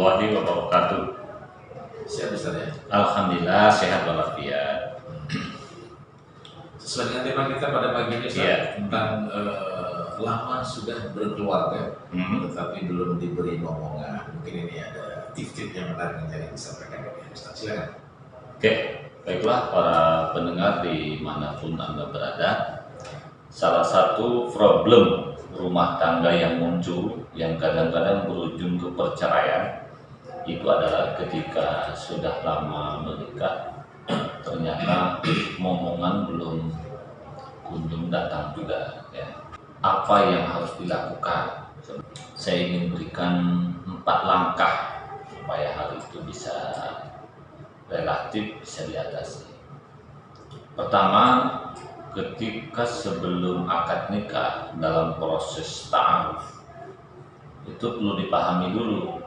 warahmatullahi wabarakatuh. Siap Ustaz ya? Alhamdulillah sehat walafiat. Sesuai dengan tema kita pada pagi ini Ustaz, tentang lama sudah berkeluarga tetapi belum diberi momongan. Mungkin ini ada tips-tips yang menarik yang disampaikan oleh Ustaz. Silakan. Oke, baiklah para pendengar dimanapun Anda berada. Salah satu problem rumah tangga yang muncul yang kadang-kadang berujung ke perceraian itu adalah ketika sudah lama menikah ternyata momongan belum kunjung datang juga ya. Apa yang harus dilakukan? Saya ingin berikan 4 langkah supaya hal itu bisa relatif bisa diatasi. Pertama, ketika sebelum akad nikah dalam proses ta'aruf itu perlu dipahami dulu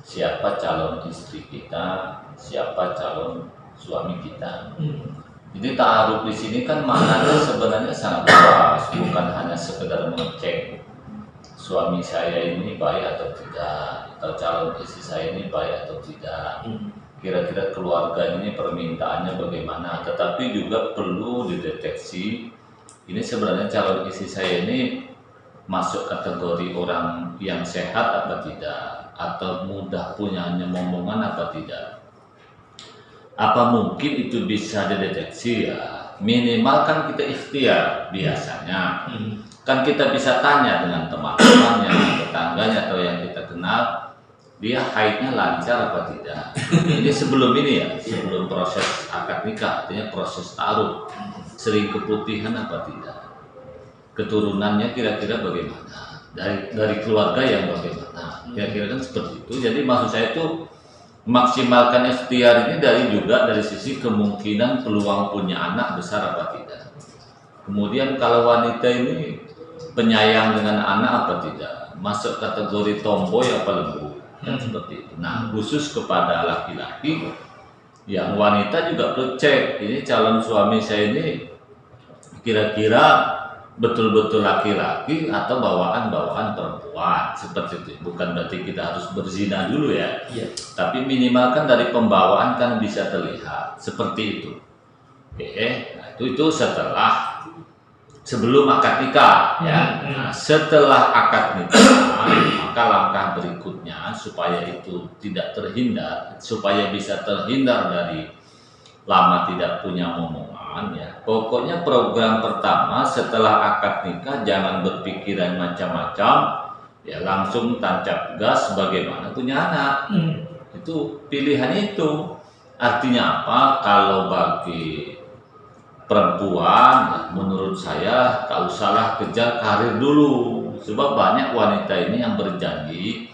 siapa calon istri kita, siapa calon suami kita. Jadi ta'aruf di sini kan maknanya sebenarnya sangat luas, bukan hanya sekedar mengecek suami saya ini baik atau tidak, atau calon istri saya ini baik atau tidak. Kira-kira keluarga ini permintaannya bagaimana, tetapi juga perlu dideteksi ini sebenarnya calon istri saya ini masuk kategori orang yang sehat apa tidak, atau mudah punyanya momongan apa tidak. Apa mungkin itu bisa dideteksi ya? Minimal kan kita ikhtiar biasanya. Kan kita bisa tanya dengan teman-temannya, tetangganya atau yang kita kenal, dia haidnya lancar apa tidak. Ini sebelum ini ya, sebelum proses akad nikah, artinya proses ta'aruf, sering keputihan apa tidak, keturunannya kira-kira bagaimana, dari keluarga yang bagaimana, kira-kira kan seperti itu. Jadi maksud saya itu maksimalkan ikhtiar ini dari sisi kemungkinan peluang punya anak besar apa tidak. Kemudian kalau wanita ini penyayang dengan anak apa tidak, masuk kategori tomboy apa lembut. Dan seperti itu. Nah, khusus kepada laki-laki, yang wanita juga perlu cek ini calon suami saya ini kira-kira betul-betul laki-laki atau bawaan-bawaan perempuan seperti itu. Bukan berarti kita harus berzina dulu ya, tapi minimal kan dari pembawaan kan bisa terlihat seperti itu. Oke, nah itu setelah sebelum akad nikah ya. Nah, setelah akad nikah maka langkah berikutnya supaya itu tidak terhindar, supaya bisa terhindar dari lama tidak punya momongan ya. Pokoknya program pertama setelah akad nikah jangan berpikiran macam-macam ya, langsung tancap gas bagaimana punya anak. Itu pilihan itu. Artinya apa? Kalau bagi perempuan, menurut saya tak usahlah kejar karir dulu. Sebab banyak wanita ini yang berjanji,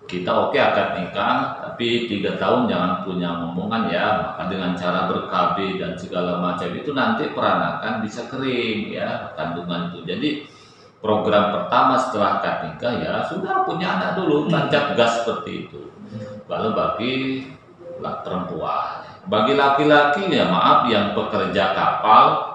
kita oke akad nikah, tapi 3 tahun jangan punya momongan ya. Maka dengan cara ber-KB dan segala macam itu nanti peranakan bisa kering ya, kandungan itu. Jadi program pertama setelah akad nikah ya sudah punya anak dulu, tancap gas seperti itu. Lalu bagi perempuan, bagi laki-laki ya maaf yang pekerja kapal,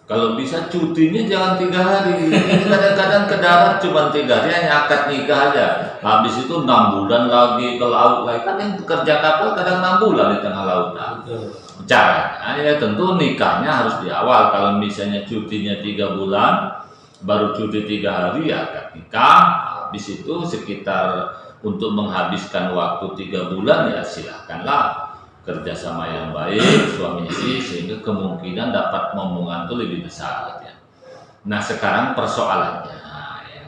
kalau bisa cutinya jangan 3 hari. Ini kadang-kadang ke darat cuma 3 hari, hanya akad nikah aja. Habis itu 6 bulan lagi ke laut lagi. Kan yang pekerja kapal kadang 6 bulan di tengah lautan. Caranya ya tentu nikahnya harus di awal. Kalau misalnya cutinya 3 bulan, baru cuti 3 hari ya akad nikah. Habis itu sekitar untuk menghabiskan waktu 3 bulan ya silahkanlah kerjasama yang baik suami istri sehingga kemungkinan dapat momongan itu lebih besar ya. Nah sekarang persoalannya ya,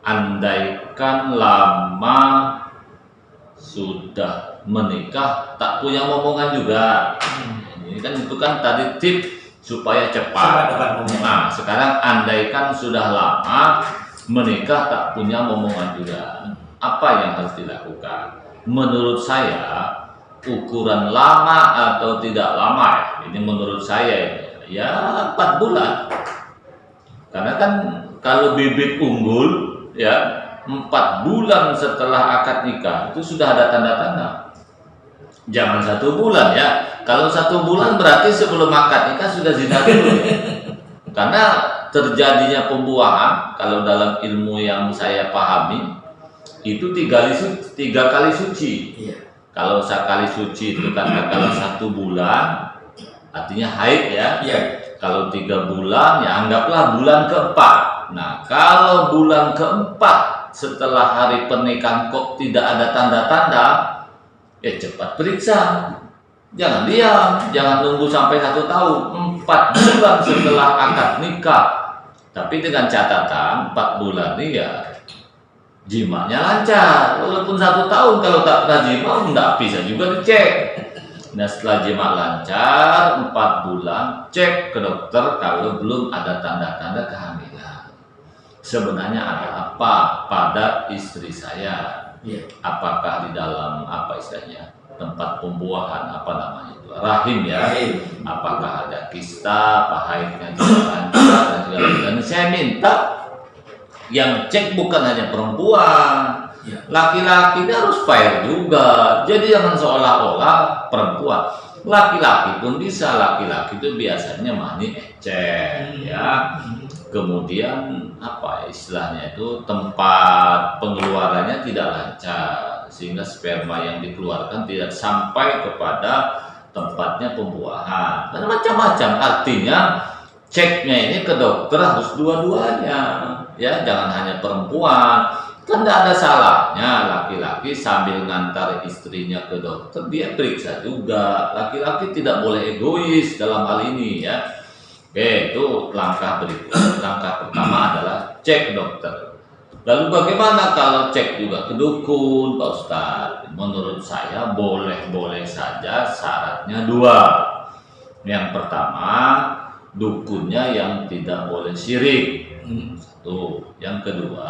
andaikan lama sudah menikah tak punya momongan juga. Ini kan itu kan tadi tip supaya cepat. Nah sekarang andaikan sudah lama menikah tak punya momongan juga, apa yang harus dilakukan? Menurut saya ukuran lama atau tidak lama ini menurut saya ya 4 bulan. Karena kan kalau bibit unggul ya 4 bulan setelah akad nikah itu sudah ada tanda-tanda. Jangan 1 bulan ya. Kalau 1 bulan berarti sebelum akad nikah sudah zina dulu ya. Karena terjadinya pembuahan kalau dalam ilmu yang saya pahami itu tiga kali suci. Iya. Kalau sekali suci itu katakanlah 1 bulan, artinya haid ya. Iya. Kalau 3 bulan, ya anggaplah bulan keempat. Nah, kalau bulan keempat setelah hari pernikahan kok tidak ada tanda-tanda, ya cepat periksa. Jangan diam, jangan tunggu sampai 1 tahun, 4 bulan setelah akad nikah. Tapi dengan catatan 4 bulan ini ya jimanya lancar. Walaupun 1 tahun kalau tak pernah jima, nggak bisa juga dicek. Nah, setelah jima lancar 4 bulan, cek ke dokter kalau belum ada tanda-tanda kehamilan. Sebenarnya ada apa pada istri saya? Iya. Apakah di dalam apa istilahnya tempat pembuahan apa namanya itu rahim ya? Rahim. Apakah ada kista, apa haidnya juga lancar dan segala macam. Dan saya minta yang cek bukan hanya perempuan, Ya. laki-laki ini harus fair juga. Jadi jangan seolah-olah perempuan, laki-laki pun bisa. Laki-laki itu biasanya mani ecek ya. Kemudian apa istilahnya itu tempat pengeluarannya tidak lancar sehingga sperma yang dikeluarkan tidak sampai kepada tempatnya pembuahan dan macam-macam. Artinya ceknya ini ke dokter harus dua-duanya ya, jangan hanya perempuan. Kan tidak ada salahnya laki-laki sambil ngantar istrinya ke dokter dia periksa juga. Laki-laki tidak boleh egois dalam hal ini ya. Oke, itu langkah berikut. Langkah pertama adalah cek dokter. Lalu bagaimana kalau cek juga ke dukun, Pak Ustadz? Menurut saya boleh-boleh saja, syaratnya 2. Yang pertama, dukunnya yang tidak boleh syirik. 1. Yang kedua,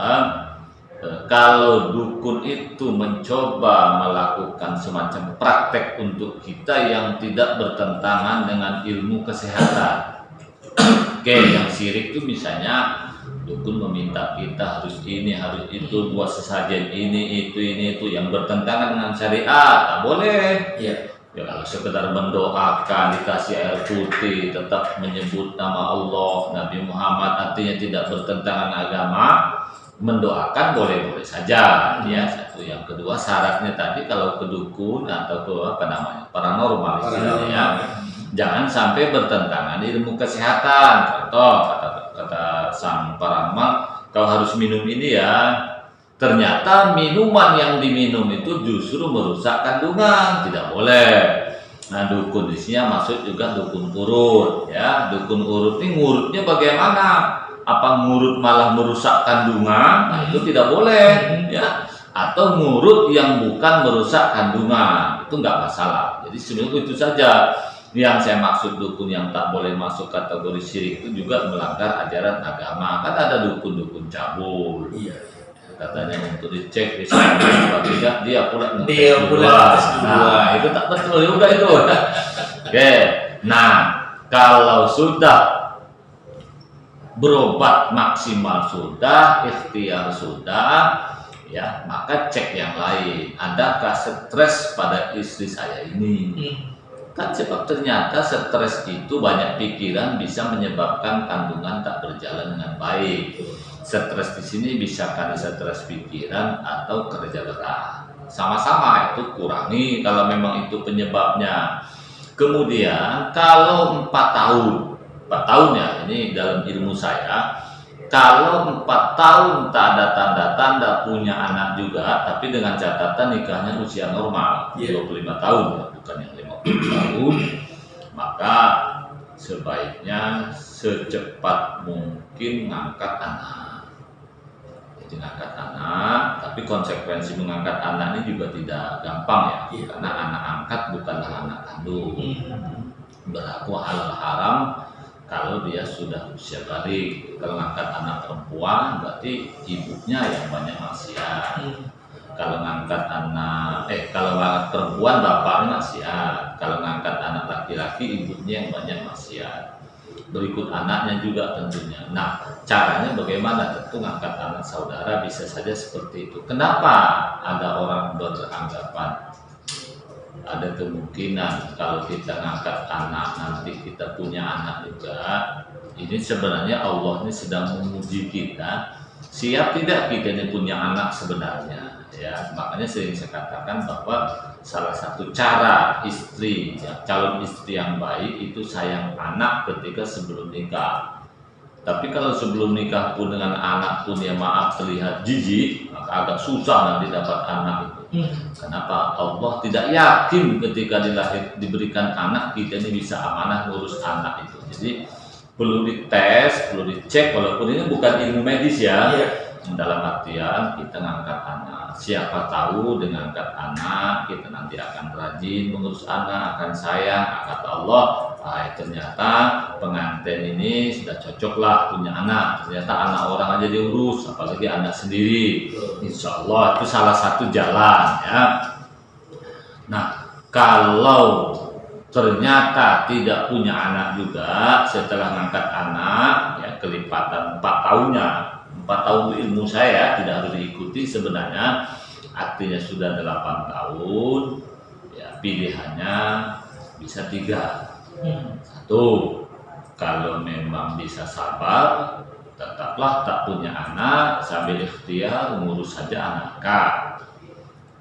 kalau dukun itu mencoba melakukan semacam praktek untuk kita yang tidak bertentangan dengan ilmu kesehatan. Oke, yang syirik itu misalnya dukun meminta kita harus ini, harus itu, buat sesajen ini, itu yang bertentangan dengan syariat, tak boleh. Iya. Ya kalau sekedar mendoakan, dikasih air putih, tetap menyebut nama Allah, Nabi Muhammad, artinya tidak bertentangan agama, mendoakan boleh-boleh saja. Ya, 1. Yang kedua syaratnya tadi kalau ke dukun atau ke apa namanya paranormal istilahnya ya, jangan sampai bertentangan ilmu kesehatan. Contoh kata sang paranormal, kau harus minum ini ya. Ternyata minuman yang diminum itu justru merusak kandungan, tidak boleh. Nah, dukun di sini masuk juga dukun urut ya. Dukun urut ini ngurutnya bagaimana? Apa ngurut malah merusak kandungan? Nah, itu tidak boleh ya. Atau ngurut yang bukan merusak kandungan, itu nggak masalah. Jadi sebenarnya itu saja. Yang saya maksud dukun yang tak boleh masuk kategori syirik itu juga melanggar ajaran agama. Kan ada dukun-dukun cabul. Iya. Katanya untuk dicek bisa tidak, dia pula Dia pula tes dua. Nah, itu tak betul juga itu. Oke. Nah, kalau sudah berobat maksimal sudah, ikhtiar sudah, ya maka cek yang lain. Adakah stres pada istri saya ini? Kan sebab ternyata stres itu banyak pikiran bisa menyebabkan kandungan tak berjalan dengan baik. Stres di sini bisa karena stres pikiran atau kerja berat. Sama-sama itu kurangi kalau memang itu penyebabnya. Kemudian kalau 4 tahun ya, ini dalam ilmu saya, kalau 4 tahun tak ada tanda-tanda punya anak juga, tapi dengan catatan nikahnya usia normal, 25 tahun ya, bukan yang 50 tahun, maka sebaiknya secepat mungkin ngangkat anak. Jadi ngangkat anak, tapi konsekuensi mengangkat anak ini juga tidak gampang ya, karena anak angkat bukanlah anak kandung. Berlaku halal haram kalau dia sudah usia balik. Kalau ngangkat anak perempuan berarti ibunya yang banyak maksiat. Kalau ngangkat kalau ngangkat perempuan bapaknya maksiat. Kalau ngangkat anak laki-laki ibunya yang banyak maksiat. Berikut anaknya juga tentunya. Nah, caranya bagaimana? Tentu ngangkat anak saudara bisa saja seperti itu. Kenapa ada orang beranggapan ada kemungkinan kalau kita ngangkat anak nanti kita punya anak juga? Ini sebenarnya Allah ini sedang menguji kita siap tidak kita ini punya anak sebenarnya, ya. Makanya sering saya katakan bahwa salah satu cara istri, ya, calon istri yang baik itu sayang anak ketika sebelum nikah. Tapi kalau sebelum nikah pun dengan anak pun ya maaf terlihat jijik, maka agak susah nanti dapat anak itu. Kenapa? Allah tidak yakin ketika diberikan anak kita ini bisa amanah ngurus anak itu. Jadi perlu dites, perlu dicek, walaupun ini bukan ilmu medis ya. Dalam artian kita ngangkat anak, siapa tahu dengan angkat anak kita nanti akan rajin mengurus anak, akan sayang, kata Allah. Ternyata pengantin ini sudah cocok lah punya anak, ternyata anak orang aja diurus, apalagi anak sendiri. Insya Allah itu salah satu jalan ya. Nah, kalau ternyata tidak punya anak juga setelah ngangkat anak, ya kelipatan 4 tahunnya. 4 tahun ilmu saya tidak harus diikuti sebenarnya, artinya sudah 8 tahun, ya pilihannya bisa 3. Satu, kalau memang bisa sabar, tetaplah tak punya anak sambil ikhtiar ngurus saja anak.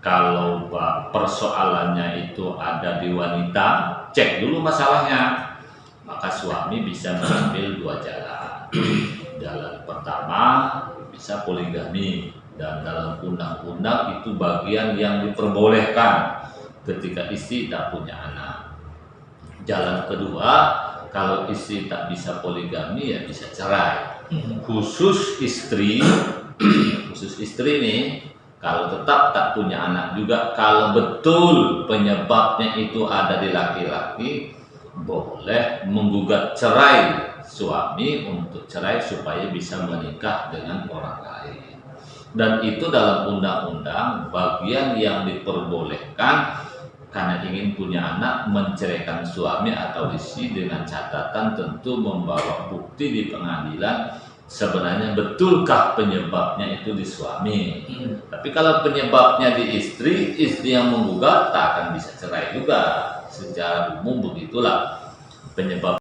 Kalau persoalannya itu ada di wanita, cek dulu masalahnya, maka suami bisa mengambil 2 jalan. Jalan pertama bisa poligami, dan dalam undang-undang itu bagian yang diperbolehkan ketika istri tak punya anak. Jalan kedua, kalau istri tak bisa poligami ya bisa cerai. Khusus istri nih, kalau tetap tak punya anak juga, kalau betul penyebabnya itu ada di laki-laki, boleh menggugat cerai suami untuk cerai supaya bisa menikah dengan orang lain. Dan itu dalam undang-undang bagian yang diperbolehkan karena ingin punya anak, menceraikan suami atau istri dengan catatan tentu membawa bukti di pengadilan sebenarnya betulkah penyebabnya itu di suami. Tapi kalau penyebabnya di istri yang menggugat tak akan bisa cerai juga. Secara umum begitulah penyebab